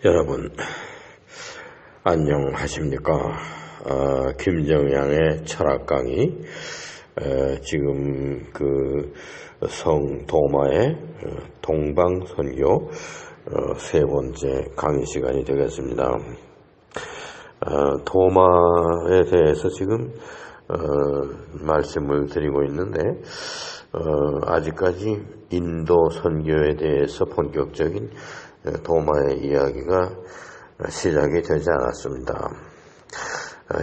여러분 안녕하십니까? 김정양의 철학 강의, 지금 성 도마의 동방선교 세 번째 강의 시간이 되겠습니다. 도마에 대해서 지금 말씀을 드리고 있는데, 아직까지 인도 선교에 대해서 본격적인 도마의 이야기가 시작이 되지 않았습니다.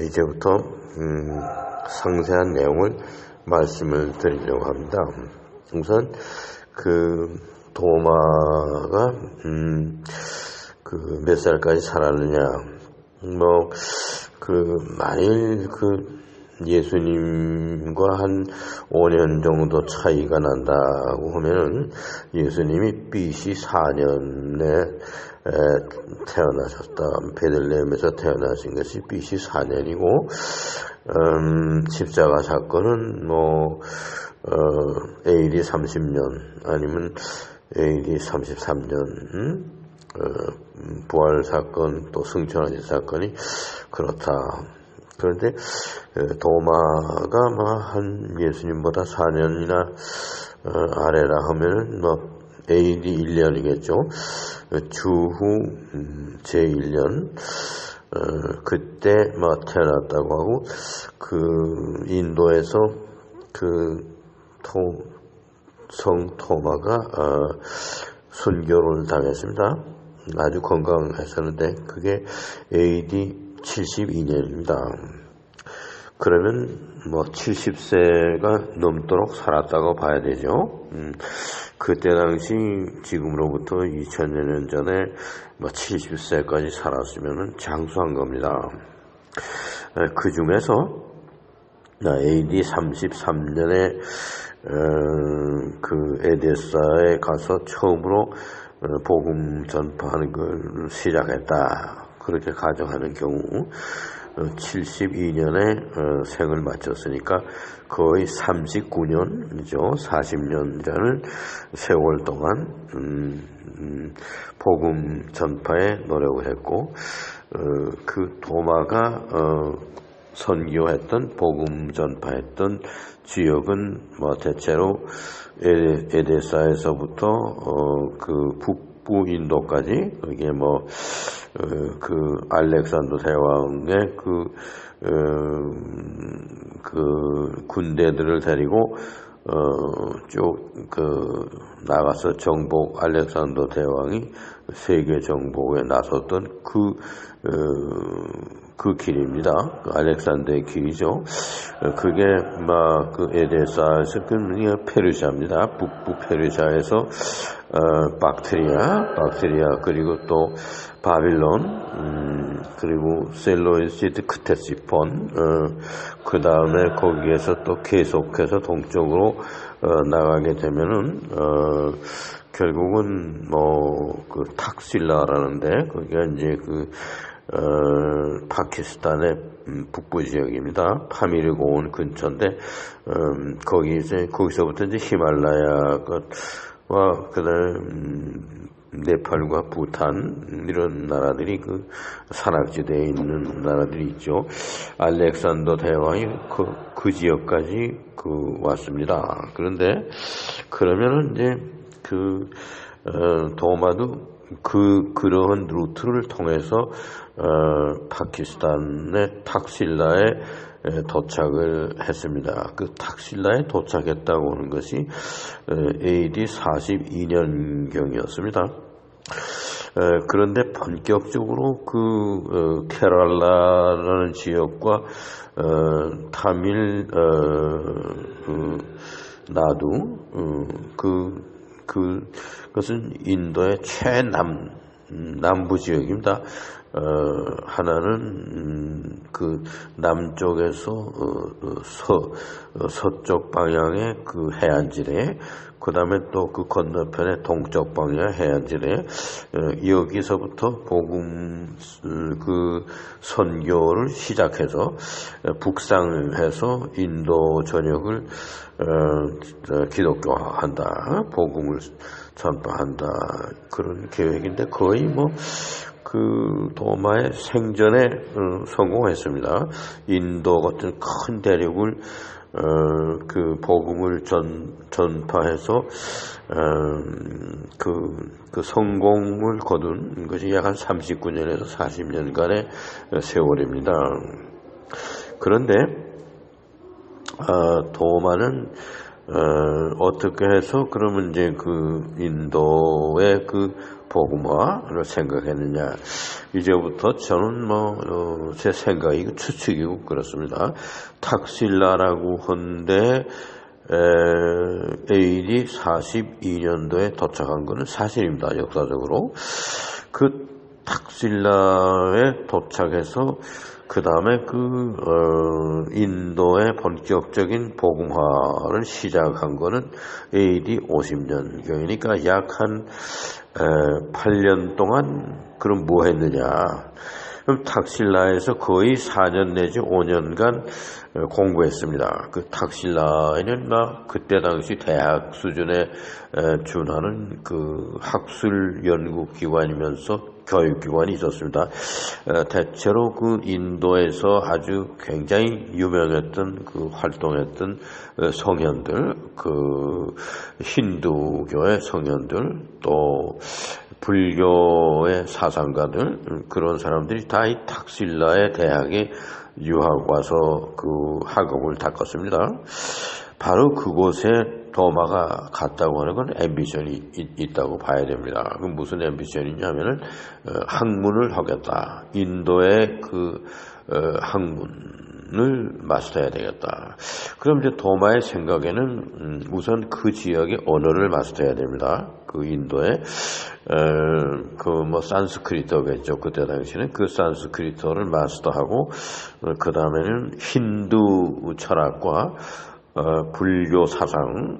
이제부터 상세한 내용을 말씀을 드리려고 합니다. 우선 도마가 몇 살까지 살았느냐, 만일 예수님과 한 5년 정도 차이가 난다고 하면은 예수님이 BC 4년에 태어나셨다. 베들레헴에서 태어나신 것이 BC 4년이고, 십자가 사건은 AD 30년 아니면 AD 33년, 부활 사건 또 승천하신 사건이 그렇다. 그런데 도마가 한 예수님보다 4년이나 아래라 하면은 AD 1년이겠죠. 주후 제1년 그때 태어났다고 하고, 인도에서 성 토마가 순교를 당했습니다. 아주 건강했었는데 그게 AD 72년입니다. 그러면 70세가 넘도록 살았다고 봐야 되죠. 그때 당시 지금으로부터 2000여 년 전에 70세까지 살았으면 장수한 겁니다. 그 중에서 AD 33년에 에데사에 가서 처음으로 복음 전파하는 걸 시작했다. 그렇게 가정하는 경우 72년에 생을 마쳤으니까 거의 39년이죠. 40년이라는 세월 동안 복음 전파에 노력을 했고, 도마가 선교했던 복음 전파했던 지역은 대체로 에데사에서부터 북부 인도까지, 거기에 알렉산더 대왕의 군대들을 데리고 나가서 알렉산더 대왕이 세계 정복에 나섰던 그 길입니다. 알렉산더의 길이죠. 그게 에데사에서 페르시아입니다. 북부 페르시아에서 박트리아 그리고 또 바빌론, 그리고 셀로이시드 크테시폰, 그 다음에 거기에서 또 계속해서 동쪽으로 나가게 되면은 결국은 탁실라라는데, 거기가 이제 파키스탄의 북부 지역입니다. 파미르 고원 근처인데, 거기서부터 이제 히말라야와 그다음 네팔과 부탄, 이런 나라들이 산악지대에 있는 나라들이 있죠. 알렉산더 대왕이 그 지역까지 왔습니다. 그런데 그러면은 이제 도마도 그러한 루트를 통해서 파키스탄의 탁실라에 도착을 했습니다. 탁실라에 도착했다고 하는 것이 AD 42년경이었습니다. 그런데 본격적으로 케랄라라는 지역과 타밀 나두, 그것은 인도의 남부 지역입니다. 하나는 남쪽에서 서쪽 방향의 해안지대, 그 다음에 또 건너편의 동쪽 방향의 해안지대, 여기서부터 복음 선교를 시작해서 북상해서 인도 전역을 기독교화한다, 복음을 전파한다, 그런 계획인데, 거의 그 도마의 생전에 성공했습니다. 인도 같은 큰 대륙을 그 복음을 전파해서 그 성공을 거둔 것이 약 한 39년에서 40년간의 세월입니다. 그런데 도마는 어떻게 해서 그러면 이제 그 인도의 그 복음화를 생각했느냐. 이제부터 저는 제 생각이고 추측이고 그렇습니다. 탁실라라고 한데 AD 42년도에 도착한 것은 사실입니다. 역사적으로. 그 탁실라에 도착해서 그 다음에 인도의 본격적인 복음화를 시작한 거는 AD 50년경이니까 약 한 8년 동안 그럼 뭐 했느냐. 그럼 탁실라에서 거의 4년 내지 5년간 공부했습니다. 그 탁실라에는 그때 당시 대학 수준에 준하는 그 학술 연구기관이면서 교육기관이 있었습니다. 대체로 그 인도에서 아주 굉장히 유명했던 활동했던 성현들, 힌두교의 성현들, 또 불교의 사상가들, 그런 사람들이 다 이 탁실라의 대학에 유학 와서 그 학업을 닦았습니다. 바로 그곳에 도마가 갔다고 하는 건 앰비션이 있다고 봐야 됩니다. 그 무슨 앰비션이냐면은 학문을 하겠다. 인도의 학문을 마스터해야 되겠다. 그럼 이제 도마의 생각에는 우선 그 지역의 언어를 마스터해야 됩니다. 그 인도의 산스크리트어겠죠. 그때 당시에는 그 산스크리트어를 마스터하고 그 다음에는 힌두 철학과 불교 사상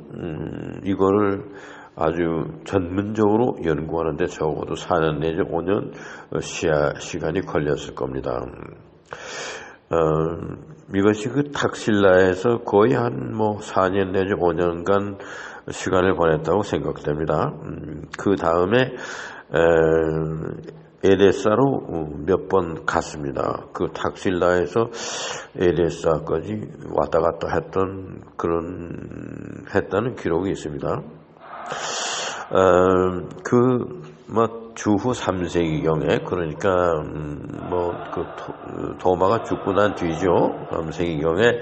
이거를 아주 전문적으로 연구하는데 적어도 4년 내지 5년 시간이 걸렸을 겁니다. 이것이 그 탁실라에서 거의 한 4년 내지 5년간 시간을 보냈다고 생각됩니다. 그 다음에 에데사로 몇 번 갔습니다. 그 탁실라에서 에데사까지 왔다 갔다 했다는 기록이 있습니다. 주후 3세기경에, 그러니까, 도마가 죽고 난 뒤죠. 3세기경에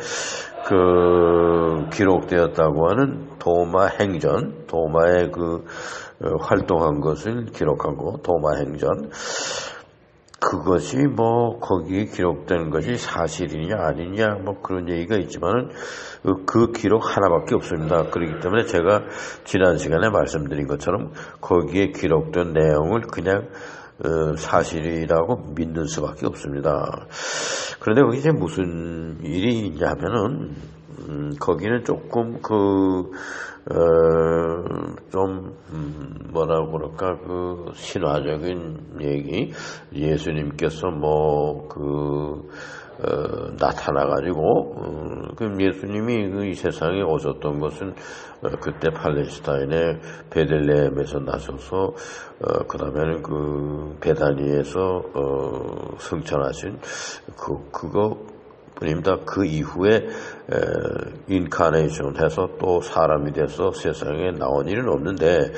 기록되었다고 하는 도마 행전, 도마의 활동한 것을 기록하고, 도마 행전. 그것이 거기에 기록된 것이 사실이냐 아니냐 그런 얘기가 있지만은 그 기록 하나밖에 없습니다. 그렇기 때문에 제가 지난 시간에 말씀드린 것처럼 거기에 기록된 내용을 그냥 사실이라고 믿는 수밖에 없습니다. 그런데 거기 이제 무슨 일이 있냐면은 거기는 조금 신화적인 얘기, 예수님께서 나타나가지고, 예수님이 이 세상에 오셨던 것은, 그때 팔레스타인의 베들레헴에서 나셔서, 그 다음에는 베다니에서, 승천하신, 그거, 뿐입니다. 그 이후에 인카네이션 해서 또 사람이 돼서 세상에 나온 일은 없는데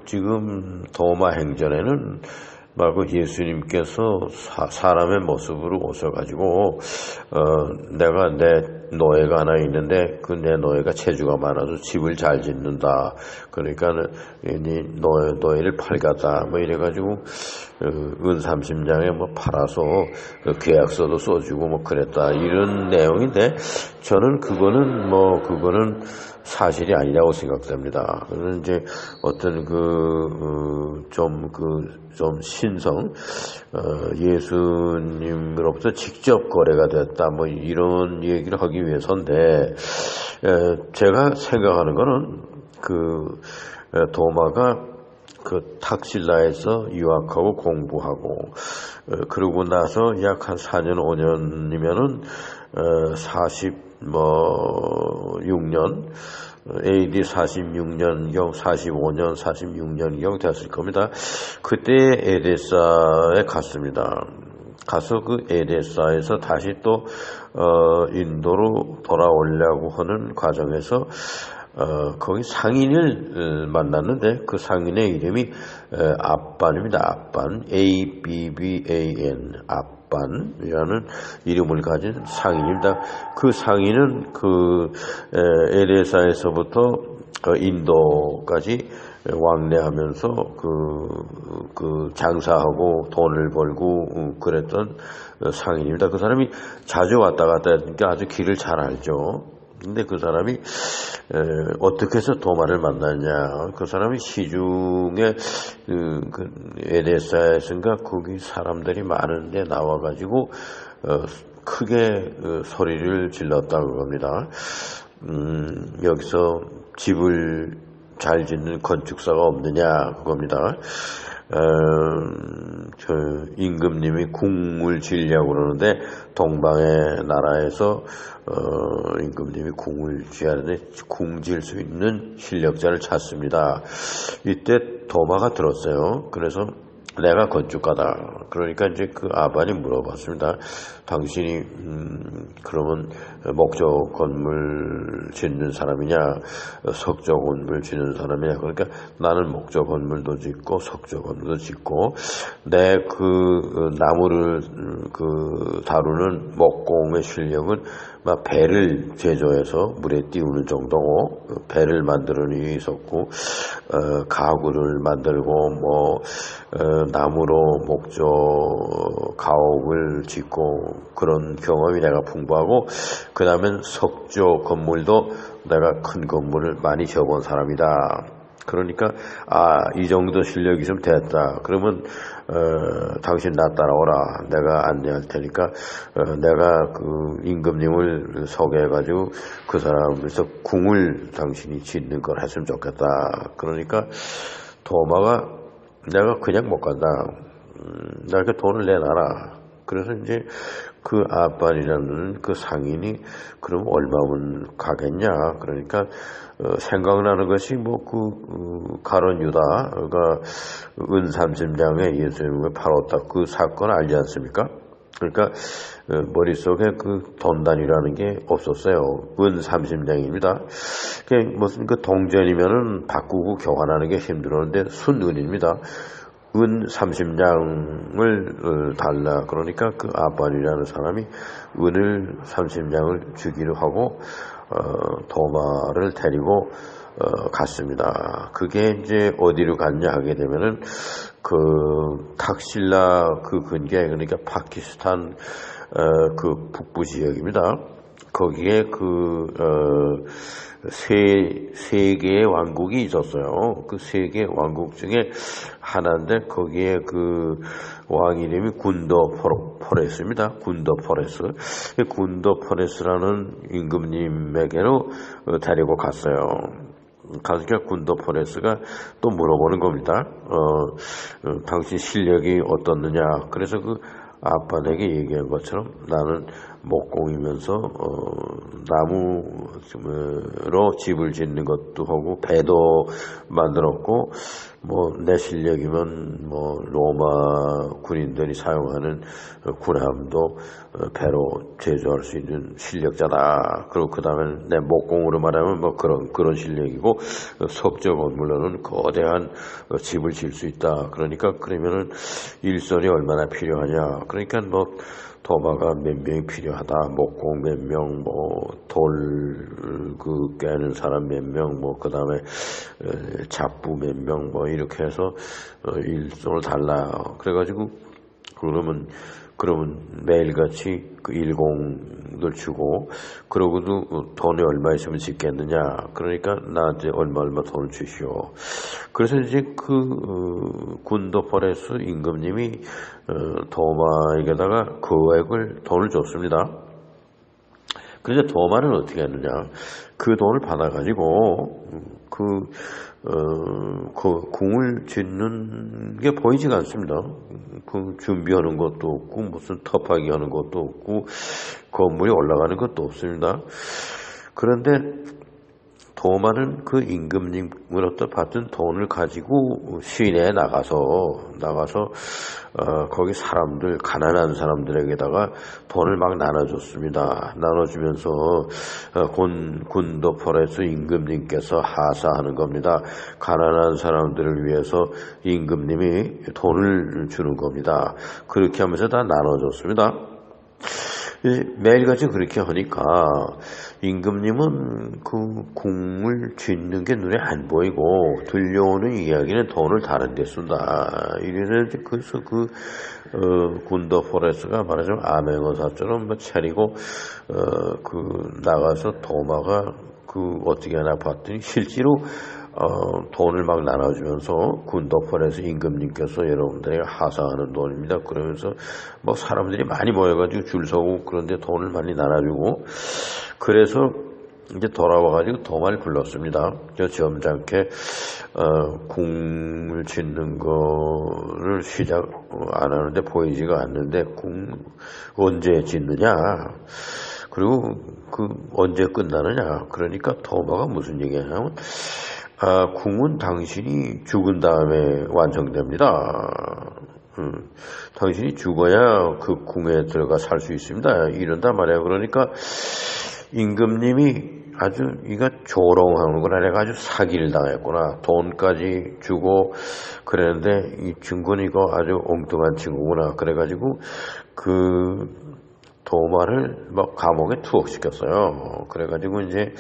지금 도마 행전에는 말고 예수님께서 사람의 모습으로 오셔가지고 내가 내 노예가 하나 있는데 내 노예가 체주가 많아서 집을 잘 짓는다. 그러니까 노예를 팔겠다. 이래가지고 은 30냥에 팔아서 계약서도 써주고 그랬다. 이런 내용인데 저는 그거는 사실이 아니라고 생각됩니다. 그는 이제 어떤 좀 신성, 예수님으로부터 직접 거래가 됐다, 이런 얘기를 하기 위해서인데, 제가 생각하는 거는, 도마가 탁실라에서 유학하고 공부하고, 그러고 나서 약 한 4년, 5년이면은, 46년, AD 46년경, 45년, 46년경 됐을 겁니다. 그때 에데사에 갔습니다. 가서 그 에데사에서 다시 또 인도로 돌아오려고 하는 과정에서 거기 상인을 만났는데 그 상인의 이름이 압반입니다. 압반, ABBAN, 압반이라는 이름을 가진 상인입니다. 그 상인은 그 에데사에서부터 인도까지 왕래하면서 그 장사하고 돈을 벌고 그랬던 상인입니다. 그 사람이 자주 왔다 갔다 했으니까 아주 길을 잘 알죠. 근데 그 사람이 어떻게 해서 도마를 만났냐? 그 사람이 시중에 그 에데사에서인가 거기 사람들이 많은데 나와가지고 크게 소리를 질렀다고 합니다. 여기서 집을 잘 짓는 건축사가 없느냐 그겁니다. 저 임금님이 궁을 지으려고 그러는데 동방의 나라에서 임금님이 궁을 지하는데 궁 지을 수 있는 실력자를 찾습니다. 이때 도마가 들었어요. 그래서 내가 건축가다. 그러니까 이제 그 아반이 물어봤습니다. 당신이 그러면 목조 건물 짓는 사람이냐, 석조 건물 짓는 사람이냐. 그러니까 나는 목조 건물도 짓고 석조 건물도 짓고 내 그 나무를 그 다루는 목공의 실력은 막 배를 제조해서 물에 띄우는 정도고 배를 만드는 일이 있었고 가구를 만들고 뭐 나무로 목조 가옥을 짓고 그런 경험이 내가 풍부하고 그 다음엔 석조 건물도 내가 큰 건물을 많이 지어본 사람이다. 그러니까 이 정도 실력이 좀 됐다. 그러면 당신 나 따라오라. 내가 안내할 테니까 내가 그 임금님을 소개해가지고 그 사람에서 궁을 당신이 짓는 걸 했으면 좋겠다. 그러니까 도마가 내가 그냥 못 간다. 나에게 돈을 내놔라. 그래서 이제 그 아반이라는 그 상인이 그럼 얼마면 가겠냐. 그러니까 생각나는 것이 뭐 그 가룟 유다가 은 30냥에 예수님을 팔았다. 그 사건 알지 않습니까? 그러니까 머릿속에 그 돈단이라는 게 없었어요. 은 30냥입니다. 무슨 그 동전이면은 바꾸고 교환하는 게 힘들었는데 순은입니다. 은 30냥을 달라. 그러니까 그 아반이라는 사람이 은을 30냥을 주기로 하고 도마를 데리고 갔습니다. 그게 이제 어디로 갔냐 하게 되면은 그 탁실라 그 근교에 그러니까 파키스탄 그 북부 지역입니다. 거기에 세 개의 왕국이 있었어요. 그 세 개의 왕국 중에 하나인데 거기에 그 왕 이름이 군더 포레스입니다. 군더 포레스. 군더 포레스라는 임금님에게로 데리고 갔어요. 가니까 군더 포레스가 또 물어보는 겁니다. 당신 실력이 어떻느냐. 그래서 그 아빠에게 얘기한 것처럼 나는 목공이면서 나무로 집을 짓는 것도 하고 배도 만들었고 뭐 내 실력이면 뭐 로마 군인들이 사용하는 군함도 배로 제조할 수 있는 실력자다. 그리고 그 다음에 내 목공으로 말하면 뭐 그런 실력이고 석조 건물로는 거대한 집을 지을 수 있다. 그러니까 그러면은 일손이 얼마나 필요하냐. 그러니까 뭐 도마가 몇 명이 필요하다. 목공 몇 명, 뭐 돌 깨는 사람 몇 명, 뭐 그 다음에 잡부 몇 명, 뭐 이렇게 해서 일손을 달라. 그래가지고 그러면 매일같이 그 일공을 주고 그러고도 돈이 얼마 있으면 짓겠느냐. 그러니까 나한테 얼마 돈을 주시오. 그래서 이제 그 군더 포레스 임금님이 도마에게다가 거액을 돈을 줬습니다. 그런데 도마는 어떻게 했느냐. 그 돈을 받아가지고 그 궁을 짓는 게 보이지가 않습니다. 그 준비하는 것도 없고 무슨 터파기 하는 것도 없고 건물이 올라가는 것도 없습니다. 그런데 도마는 그 임금님으로부터 받은 돈을 가지고 시내에 나가서 거기 사람들, 가난한 사람들에게다가 돈을 막 나눠줬습니다. 나눠주면서 군도포레스 임금님께서 하사하는 겁니다. 가난한 사람들을 위해서 임금님이 돈을 주는 겁니다. 그렇게 하면서 다 나눠줬습니다. 매일같이 그렇게 하니까 임금님은 그 궁을 짓는 게 눈에 안 보이고 들려오는 이야기는 돈을 다른 데 쓴다. 이래서 그래서 군더 포레스가 말하자면 암행어사처럼 차리고 나가서 도마가 어떻게 하나 봤더니 실제로 돈을 막 나눠주면서 군도포레스 임금님께서 여러분들에게 하사하는 돈입니다. 그러면서 뭐 사람들이 많이 모여가지고 줄 서고 그런데 돈을 많이 나눠주고 그래서 이제 돌아와가지고 도마를 불렀습니다. 저 점잖게 궁을 짓는 거를 시작 안 하는데 보이지가 않는데 궁 언제 짓느냐? 그리고 언제 끝나느냐? 그러니까 도마가 무슨 얘기냐면 궁은 당신이 죽은 다음에 완성됩니다. 당신이 죽어야 그 궁에 들어가 살 수 있습니다. 이런단 말이에요. 그러니까 임금님이 아주 이거 조롱하는 거라 내가 아주 사기를 당했구나. 돈까지 주고 그랬는데 이 친구는 이거 아주 엉뚱한 친구구나. 그래가지고 도마를 막 감옥에 투옥시켰어요. 그래가지고 이제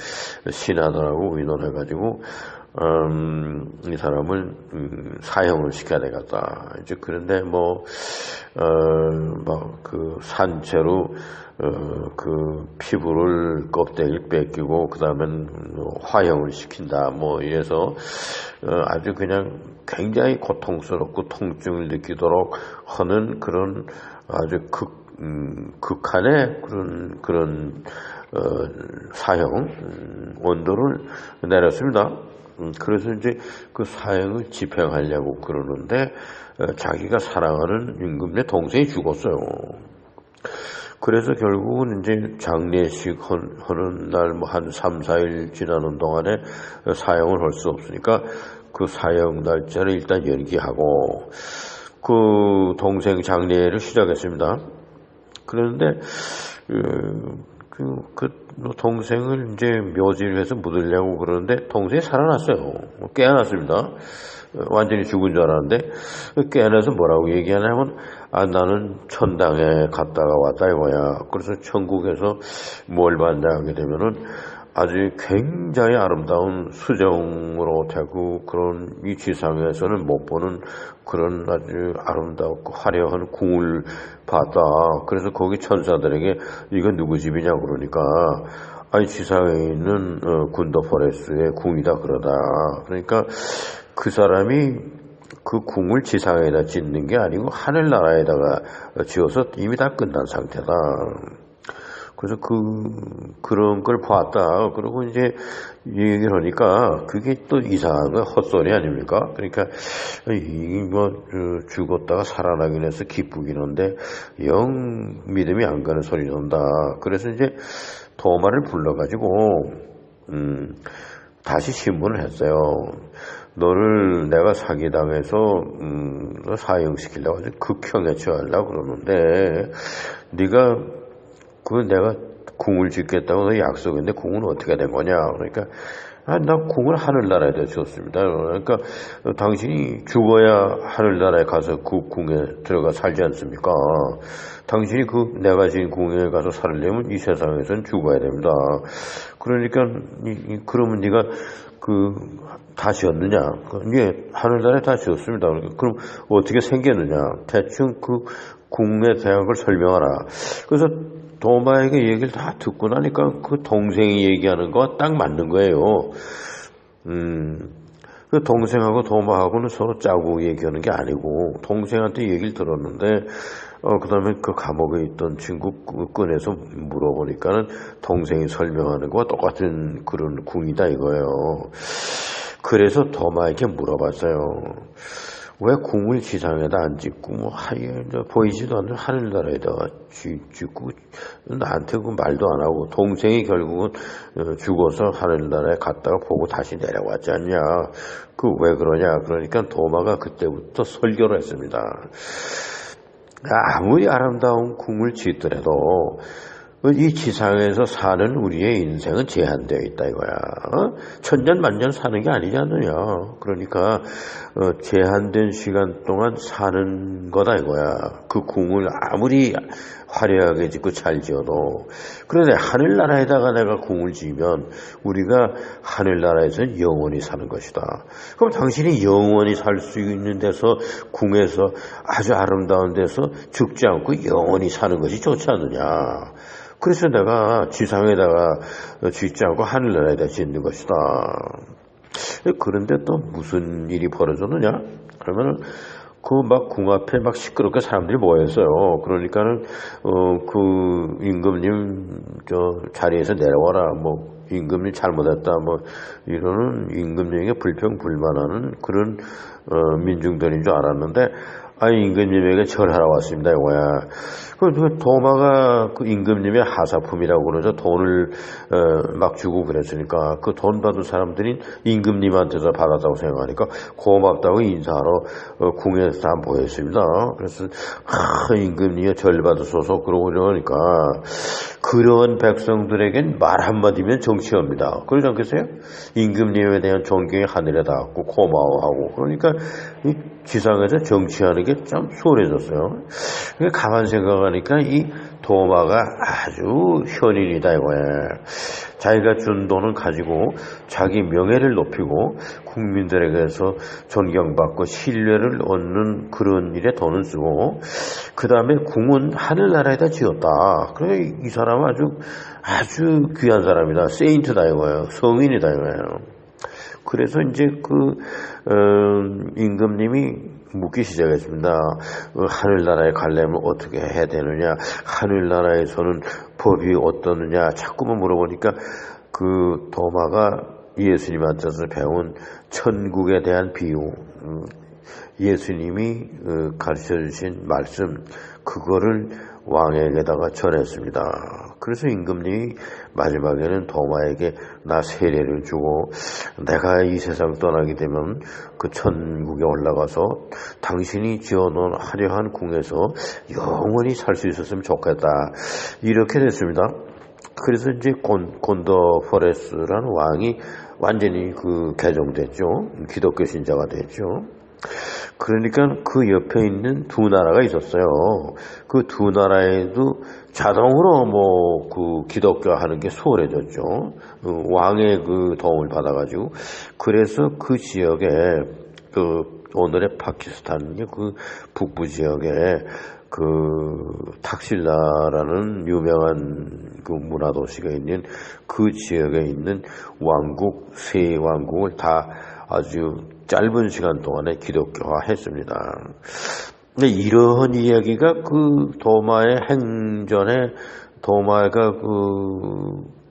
신하들하고 의논해가지고 이 사람을 사형을 시켜야 되겠다. 이제 그런데 산채로 피부를 껍데기를 뺏기고 그 다음엔 화형을 시킨다. 이래서 아주 그냥 굉장히 고통스럽고 통증을 느끼도록 하는 그런 아주 극한의 그런 사형 원도를 내렸습니다. 그래서 이제 그 사형을 집행하려고 그러는데 자기가 사랑하는 임금의 동생이 죽었어요. 그래서 결국은 이제 장례식 하는 날 한 3, 4일 지나는 동안에 사형을 할 수 없으니까 그 사형 날짜를 일단 연기하고 그 동생 장례를 시작했습니다. 그런데 동생을 이제 묘지를 해서 묻으려고 그러는데 동생이 살아났어요. 깨어났습니다. 완전히 죽은 줄 알았는데 깨어나서 뭐라고 얘기하냐면 나는 천당에 갔다가 왔다 이거야. 그래서 천국에서 뭘 받냐 하게 되면은 아주 굉장히 아름다운 수정으로 되고 그런 이 지상에서는 못 보는 그런 아주 아름답고 화려한 궁을 봤다. 그래서 거기 천사들에게 이거 누구 집이냐 그러니까 지상에 있는 군더포레스의 궁이다 그러다. 그러니까 그 사람이 그 궁을 지상에다 짓는 게 아니고 하늘나라에다가 지어서 이미 다 끝난 상태다. 그래서 그런 걸 봤다. 그리고 이제 얘기를 하니까 그게 또 이상한 거 헛소리 아닙니까? 그러니까 죽었다가 살아나긴 해서 기쁘긴 한데 영 믿음이 안 가는 소리 난다. 그래서 이제 도마를 불러가지고 다시 신문을 했어요. 너를 내가 사기당해서 사형시키려고 아주 극형에 처하려고 그러는데 네가 내가 궁을 짓겠다고 너 약속했는데 궁은 어떻게 된 거냐? 그러니까 나 궁을 하늘나라에다 줬습니다. 그러니까 당신이 죽어야 하늘나라에 가서 그 궁에 들어가 살지 않습니까? 당신이 내가 지은 궁에 가서 살려면 이 세상에선 죽어야 됩니다. 그러니까 그러면 네가 다 지었느냐? 예, 하늘나라에 다 지었습니다. 그럼 어떻게 생겼느냐? 대충 궁에 대한 걸 설명하라. 그래서 도마에게 얘기를 다 듣고 나니까 그 동생이 얘기하는 거 딱 맞는 거예요. 그 동생하고 도마하고는 서로 짜고 얘기하는 게 아니고 동생한테 얘기를 들었는데 그 다음에 그 감옥에 있던 친구 꺼내서 물어보니까는 동생이 설명하는 거와 똑같은 그런 궁이다 이거예요. 그래서 도마에게 물어봤어요. 왜 궁을 지상에다 안 짓고 뭐 하얘 보이지도 않는 하늘나라에다가 짓고 나한테 그 말도 안 하고 동생이 결국은 죽어서 하늘나라에 갔다가 보고 다시 내려왔지 않냐. 그 왜 그러냐. 그러니까 도마가 그때부터 설교를 했습니다. 아무리 아름다운 궁을 짓더라도 이 지상에서 사는 우리의 인생은 제한되어 있다 이거야. 천년만년 사는 게 아니잖아요. 그러니까 제한된 시간 동안 사는 거다 이거야. 그 궁을 아무리 화려하게 짓고 잘 지어도. 그런데 하늘나라에다가 내가 궁을 지으면 우리가 하늘나라에서는 영원히 사는 것이다. 그럼 당신이 영원히 살 수 있는 데서 궁에서 아주 아름다운 데서 죽지 않고 영원히 사는 것이 좋지 않느냐. 그래서 내가 지상에다가 짓지 않고 하늘나라에다 짓는 것이다. 그런데 또 무슨 일이 벌어졌느냐? 그러면은 그 막 궁 앞에 막 시끄럽게 사람들이 모였어요. 그러니까는 그 임금님 저 자리에서 내려와라. 뭐 임금님 잘못했다. 뭐 이러는 임금님에게 불평불만하는 그런 민중들인 줄 알았는데 임금님에게 절하러 왔습니다, 이거야. 그 도마가 그 임금님의 하사품이라고 그러죠. 돈을 막 주고 그랬으니까 그 돈 받은 사람들이 임금님한테서 받았다고 생각하니까 고맙다고 인사하러 궁에서 다 모였습니다. 그래서 임금님이 절 받으소서 그러고 이러니까 그런 백성들에겐 말 한마디면 정치합니다. 그러지 않겠어요? 임금님에 대한 존경이 하늘에 닿았고 고마워하고 그러니까 이 지상에서 정치하는 게 참 수월해졌어요. 가만 생각하니까 이 도마가 아주 현인이다 이거야. 자기가 준 돈을 가지고 자기 명예를 높이고 국민들에게서 존경받고 신뢰를 얻는 그런 일에 돈을 쓰고 그 다음에 궁은 하늘나라에다 지었다. 그래 이 사람은 아주 귀한 사람이다. 세인트다 이거예요. 성인이다 이거예요. 그래서 이제 임금님이 묻기 시작했습니다. 하늘나라에 가려면 어떻게 해야 되느냐, 하늘나라에서는 법이 어떠느냐, 자꾸만 물어보니까 그 도마가 예수님한테서 배운 천국에 대한 비유, 예수님이 가르쳐 주신 말씀, 그거를 왕에게다가 전했습니다. 그래서 임금님이 마지막에는 도마에게 나 세례를 주고 내가 이 세상 떠나게 되면 그 천국에 올라가서 당신이 지어놓은 화려한 궁에서 영원히 살 수 있었으면 좋겠다. 이렇게 됐습니다. 그래서 이제 곤더 포레스라는 왕이 완전히 개종됐죠. 기독교 신자가 됐죠. 그러니까 그 옆에 있는 두 나라가 있었어요. 그 두 나라에도 자동으로 기독교 하는 게 수월해졌죠. 왕의 그 도움을 받아가지고. 그래서 그 지역에, 오늘의 파키스탄, 북부 지역에 탁실라라는 유명한 문화도시가 있는 그 지역에 있는 세 왕국을 다 아주 짧은 시간 동안에 기독교화했습니다. 근데 이러한 이야기가 도마의 행전에 도마가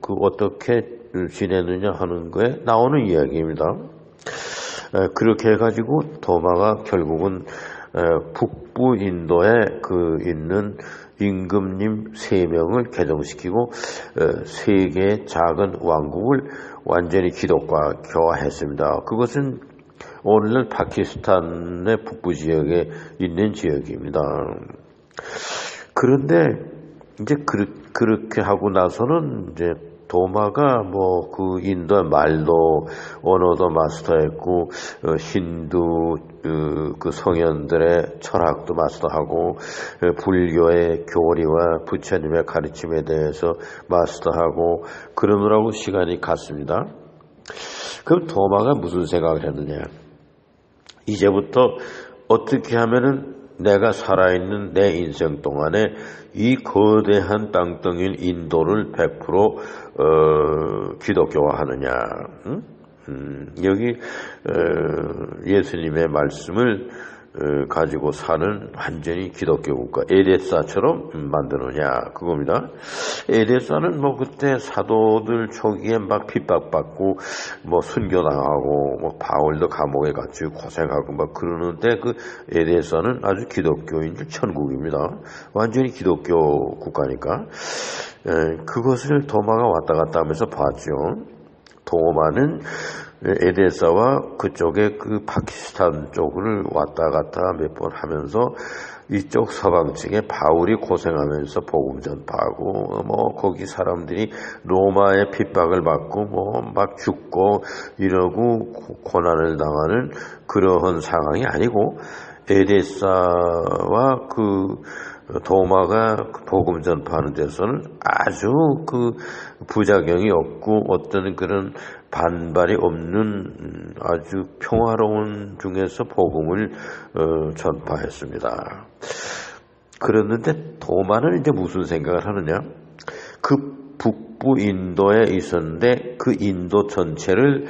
어떻게 지내느냐 하는 거에 나오는 이야기입니다. 그렇게 해가지고 도마가 결국은 북부 인도에 있는 임금님 3명을 개종시키고 3개의 작은 왕국을 완전히 기독교화했습니다. 그것은 오늘날 파키스탄의 북부 지역에 있는 지역입니다. 그런데 이제 그렇게 하고 나서는 이제 도마가 인도 말도 언어도 마스터했고 힌두 성현들의 철학도 마스터하고 불교의 교리와 부처님의 가르침에 대해서 마스터하고 그러느라고 시간이 갔습니다. 그럼 도마가 무슨 생각을 했느냐? 이제부터 어떻게 하면은 내가 살아있는 내 인생 동안에 이 거대한 땅덩이인 인도를 100% 기독교화하느냐. 여기 예수님의 말씀을 가지고 사는 완전히 기독교 국가 에데사처럼 만드느냐 그겁니다. 에데사는 뭐 그때 사도들 초기에 막 핍박받고 뭐 순교당하고 뭐 바울도 감옥에 갇히고 고생하고 막 그러는데 그 에데사는 아주 기독교인들 천국입니다. 완전히 기독교 국가니까 그것을 도마가 왔다 갔다 하면서 봤죠. 도마는 에데사와 그쪽에 그 파키스탄 쪽을 왔다 갔다 몇 번 하면서 이쪽 서방 측에 바울이 고생하면서 복음 전파하고 뭐 거기 사람들이 로마의 핍박을 받고 뭐 막 죽고 이러고 고난을 당하는 그러한 상황이 아니고 에데사와 그 도마가 복음 전파하는 데서는 아주 그 부작용이 없고 어떤 그런 반발이 없는 아주 평화로운 중에서 복음을 전파했습니다. 그랬는데 도마는 이제 무슨 생각을 하느냐? 그 북부 인도에 있었는데 그 인도 전체를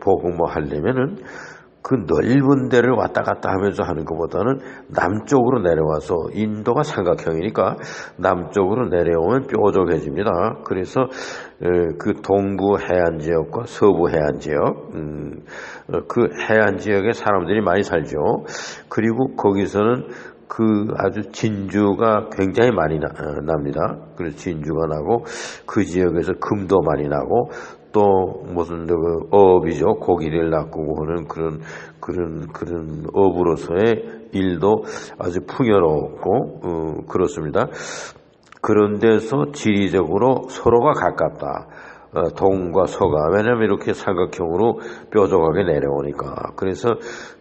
복음화하려면은 그 넓은 데를 왔다 갔다 하면서 하는 것보다는 남쪽으로 내려와서 인도가 삼각형이니까 남쪽으로 내려오면 뾰족해집니다. 그래서 그 동부 해안 지역과 서부 해안 지역 그 해안 지역에 사람들이 많이 살죠. 그리고 거기서는 그 아주 진주가 굉장히 많이 납니다. 그래서 진주가 나고 그 지역에서 금도 많이 나고 또 무슨 그 어업이죠. 고기를 낚고 하는 그런 어부로서의 일도 아주 풍요롭고 그렇습니다. 그런 데서 지리적으로 서로가 가깝다. 동과 서가 왜냐하면 이렇게 삼각형으로 뾰족하게 내려오니까 그래서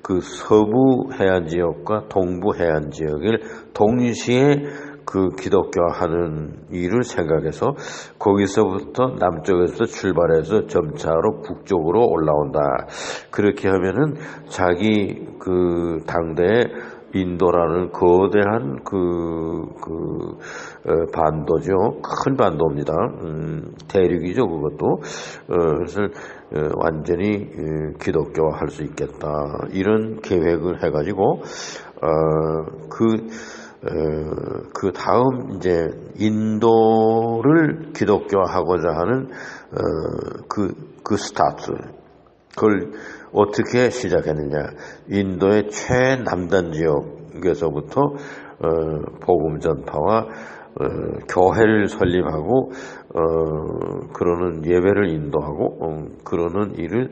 그 서부 해안 지역과 동부 해안 지역을 동시에 그 기독교하는 일을 생각해서 거기서부터 남쪽에서 출발해서 점차로 북쪽으로 올라온다. 그렇게 하면은 자기 그 당대에 인도라는 거대한 반도죠. 큰 반도입니다. 대륙이죠, 그것도. 그래서 완전히 기독교화할 수 있겠다. 이런 계획을 해가지고 그 다음 이제 인도를 기독교화하고자 하는 그 스타트 그걸 어떻게 시작했느냐? 인도의 최남단 지역에서부터 복음 전파와 교회를 설립하고 그러는 예배를 인도하고 그러는 일을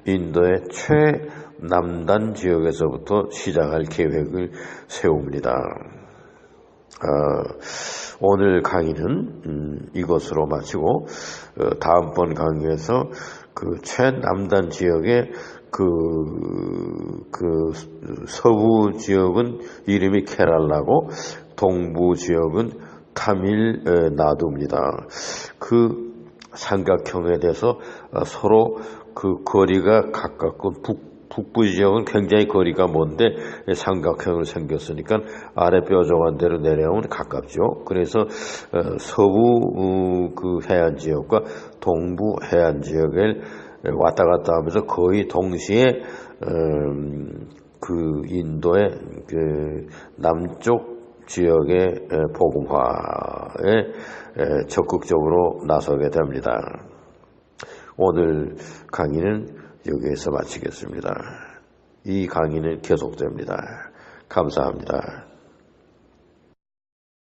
인도의 최남단 지역에서부터 시작할 계획을 세웁니다. 오늘 강의는 이것으로 마치고 다음번 강의에서 그 최남단 지역의 그 서부 지역은 이름이 케랄라고 동부 지역은 타밀 나두입니다. 그 삼각형에 대해서 서로 그 거리가 가깝고 북부 지역은 굉장히 거리가 먼데 삼각형으로 생겼으니까 아래 뾰족한 데로 내려오면 가깝죠. 그래서 서부 그 해안 지역과 동부 해안 지역을 왔다 갔다 하면서 거의 동시에 그 인도의 그 남쪽 지역의 복음화에 적극적으로 나서게 됩니다. 오늘 강의는 여기에서 마치겠습니다. 이 강의는 계속됩니다. 감사합니다.